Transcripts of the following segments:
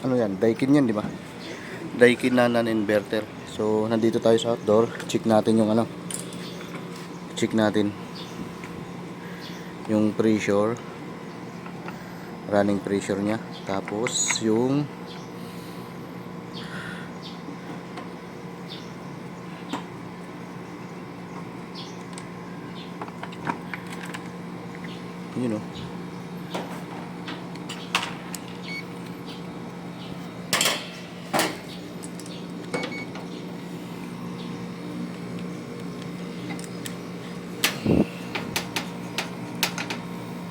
Ano yan? Daikin yan, di ba? Daikin na non-inverter. So, nandito tayo sa outdoor. Check natin yung ano. Check natin yung pressure. Running pressure niya. Tapos, yung yun o.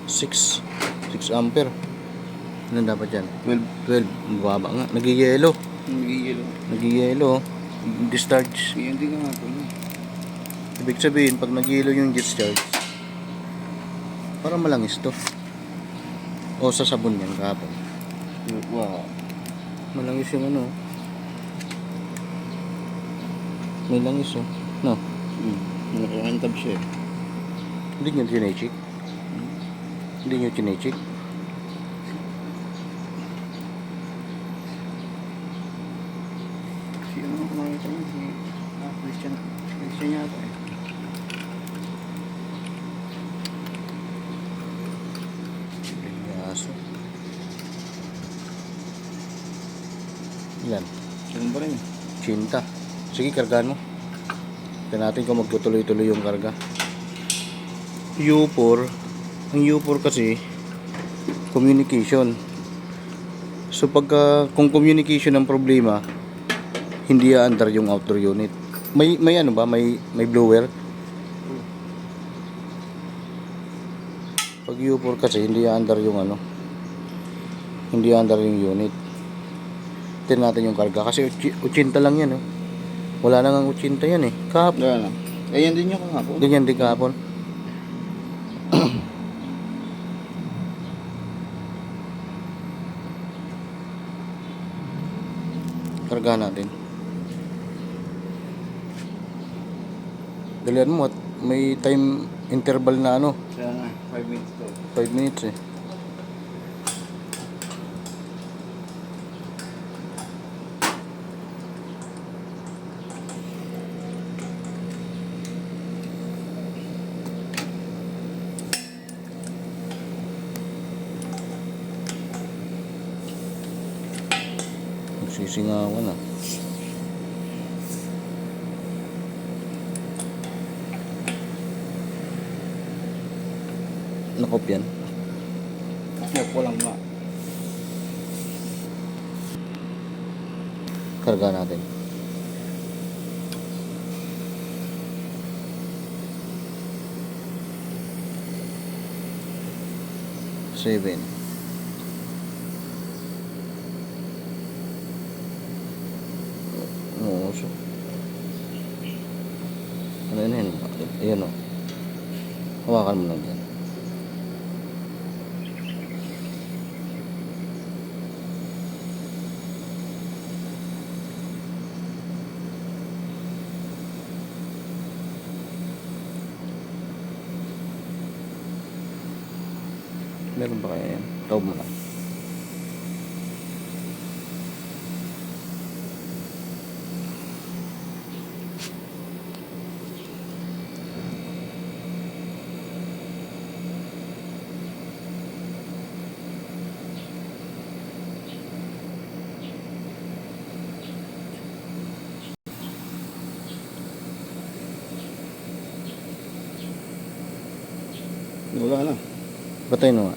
Six ampere. Ano dapat yan? 12. Mababa nga. Nagiyelo. Nagiyelo. Discharge. Hindi ka nga po. Ibig sabihin, pag nagiyelo yung discharge, parang malangis to. O sa sabon yan kahapon. Wow. Malangis yung ano. May langis oh. No? Nakakantab siya eh. Hindi nyo chinecheck? Hindi nyo chinecheck? Sino naman kumakita niya? Si Christian. Christian yata eh. Yaso. Ilan? Ganun pa rin eh. Cinta. Sige, kargaan mo. Tignan natin kung magtutuloy-tuloy yung karga. U4. Ang U4 kasi communication. So pagka kung communication ang problema, hindi aandar yung outdoor unit. May ano ba? May blower. Pag U4 kasi hindi aandar yung ano. Hindi aandar yung unit. Tignan natin yung karga kasi 80 lang yan oh. Wala nang 80 yan eh. Kahapon. Wala na. Ayan din yung kahapon. Ganyan din kahapon. Karga natin. Dalian mo at may time interval na ano. Kaya nga, 5 minutes to. 5 minutes eh. Magsisingawan na. Nakop yan. Snap ko lang ba? Karga natin. Seven. Oo, so. Ano yun? Ayan o. Hawakan mo lang yan. Meron ba kaya yan? Tawag mo lang. Wala na. Batay mo nga.